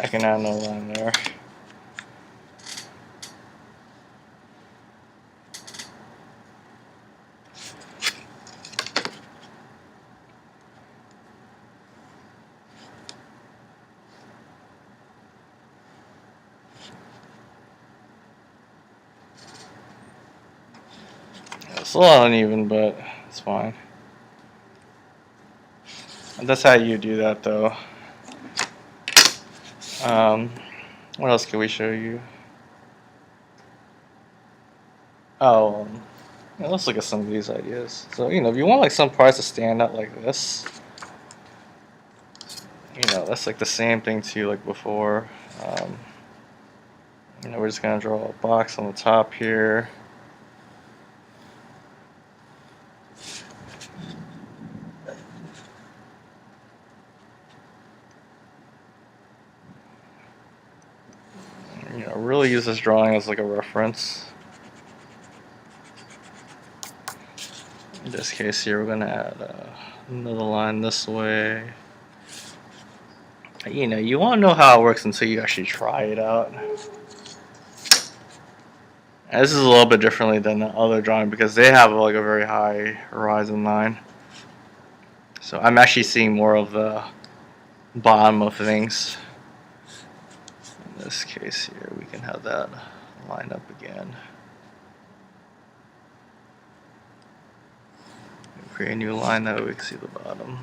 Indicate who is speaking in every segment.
Speaker 1: I can add no line there. It's a little uneven, but it's fine. And that's how you do that, though. What else can we show you? Oh, let's look at some of these ideas. So, if you want like some parts to stand out like this, that's like the same thing too, like before. We're just gonna draw a box on the top here. Really use this drawing as like a reference. In this case here, we're gonna add another line this way. You won't know how it works until you actually try it out. And this is a little bit differently than the other drawing because they have like a very high horizon line. So I'm actually seeing more of the bottom of things. In this case here, we can have that line up again. Create a new line that way we can see the bottom.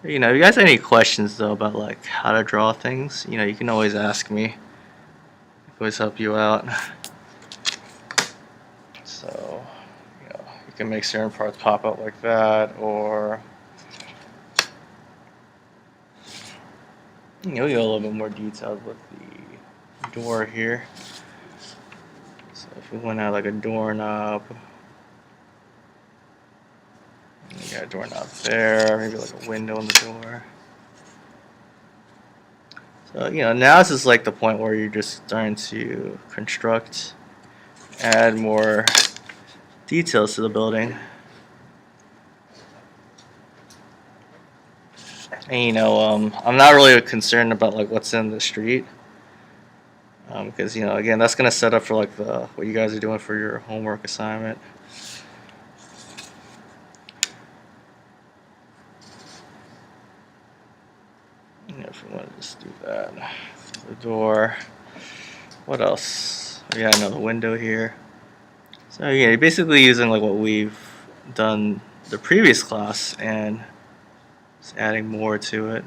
Speaker 1: If you guys have any questions though about like how to draw things, you can always ask me. I can always help you out. So, you can make certain parts pop out like that, or we get a little bit more detailed with the door here. So if we want to have like a doorknob, you got a doorknob there, maybe like a window in the door. So now this is like the point where you're just starting to construct, add more details to the building. And I'm not really concerned about like what's in the street, because again, that's gonna set up for like what you guys are doing for your homework assignment. If we want to just do that, the door. What else? Yeah, the window here. So you're basically using like what we've done the previous class and just adding more to it.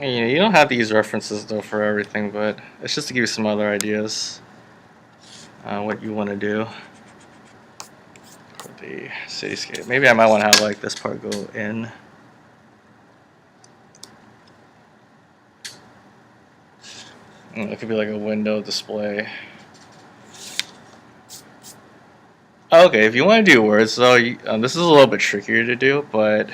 Speaker 1: And, you don't have to use references though for everything, but it's just to give you some other ideas what you want to do for the cityscape. Maybe I might want to have like this part go in. It could be like a window display. Okay, if you want to do words though, this is a little bit trickier to do, but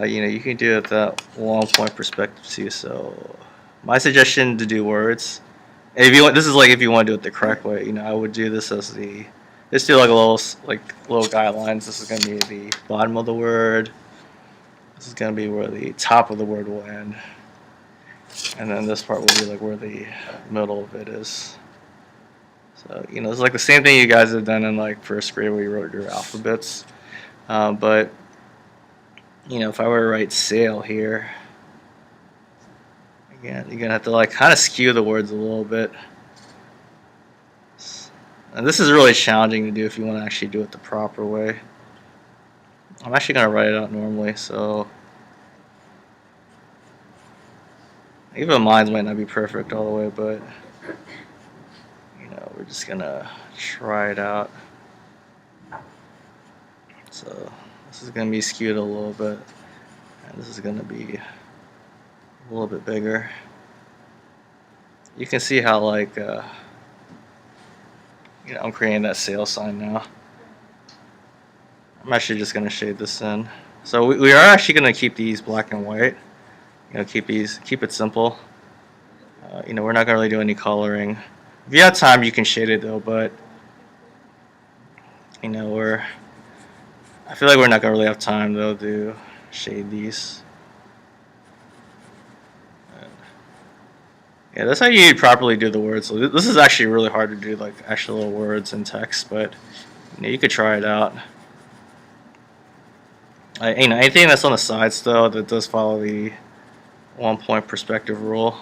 Speaker 1: you can do it that long point perspective too. So my suggestion to do words, if you want, this is like if you want to do it the correct way. I would do this as just do like little guidelines. This is gonna be the bottom of the word. This is gonna be where the top of the word will end, and then this part will be like where the middle of it is. So it's like the same thing you guys have done in like first grade where you wrote your alphabets, but if I were to write sail here, again, you're gonna have to like kind of skew the words a little bit. And this is really challenging to do if you want to actually do it the proper way. I'm actually gonna write it out normally, so even mine might not be perfect all the way, but we're just gonna try it out. So this is gonna be skewed a little bit, and this is gonna be a little bit bigger. you can see how like I'm creating that sale sign now. I'm actually just gonna shade this in. So we are actually gonna keep these black and white. Keep it simple. We're not gonna really do any coloring. If you have time, you can shade it though, but I feel like we're not gonna really have time though to shade these. Yeah, that's how you properly do the words. So this is actually really hard to do, like actual words and text, but you could try it out. Anything that's on the sides though that does follow the 1-point perspective rule,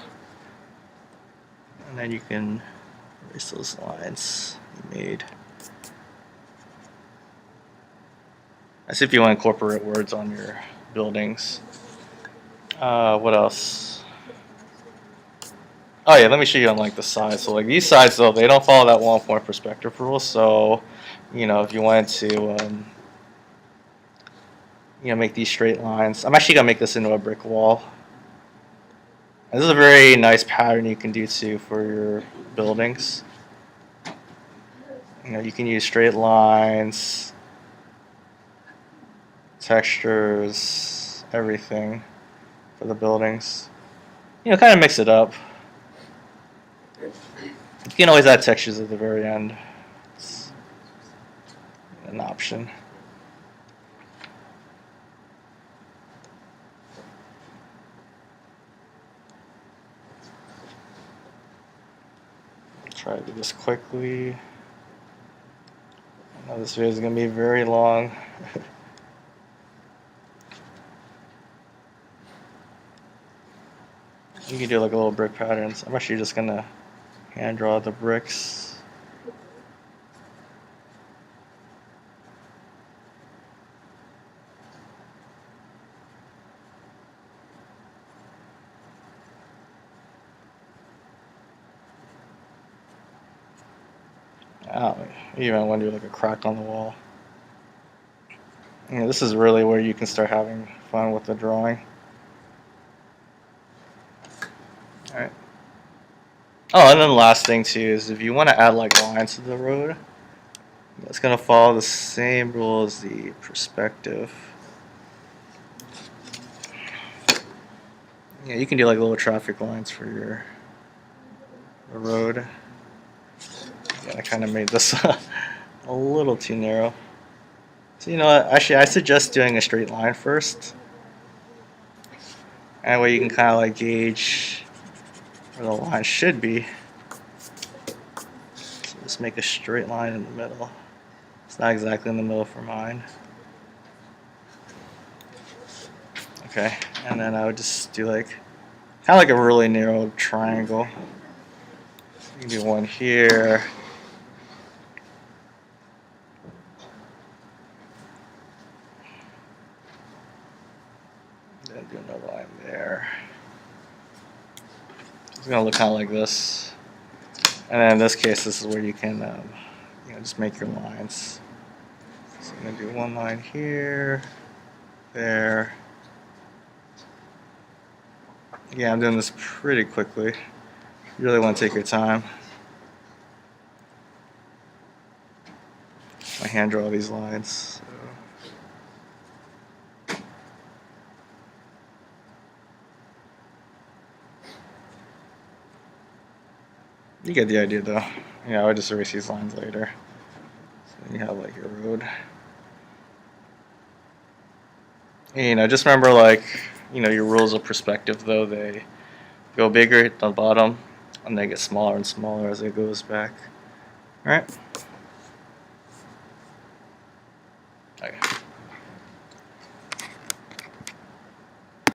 Speaker 1: and then you can erase those lines you made. That's if you want to incorporate words on your buildings. What else? Oh yeah, let me show you on like the sides. So like these sides though, they don't follow that 1-point perspective rule. So if you wanted to make these straight lines, I'm actually gonna make this into a brick wall. And this is a very nice pattern you can do too for your buildings. You can use straight lines, textures, everything for the buildings. Kind of mix it up. You can always add textures at the very end. It's an option. Try to do this quickly. I know this video is going to be very long. You can do like a little brick patterns. I'm actually just going to hand draw the bricks. You even want to do like a crack on the wall. This is really where you can start having fun with the drawing. Alright. Oh, and then the last thing too is if you want to add like lines to the road, it's going to follow the same rule as the perspective. You can do like little traffic lines for your road. I kind of made this a little too narrow. So what, actually I suggest doing a straight line first. That way you can kind of like gauge where the line should be. So just make a straight line in the middle. It's not exactly in the middle for mine. Okay, and then I would just do like kind of like a really narrow triangle. So you can do one here. Then do another line there. It's gonna look kind of like this. And then in this case, this is where you can just make your lines. So I'm gonna do one line here, there. Yeah, I'm doing this pretty quickly. You really want to take your time. I hand draw these lines. You get the idea though. I would just erase these lines later. So you have like your road. And just remember like, your rules of perspective though, they go bigger at the bottom and they get smaller and smaller as it goes back. Alright? Okay.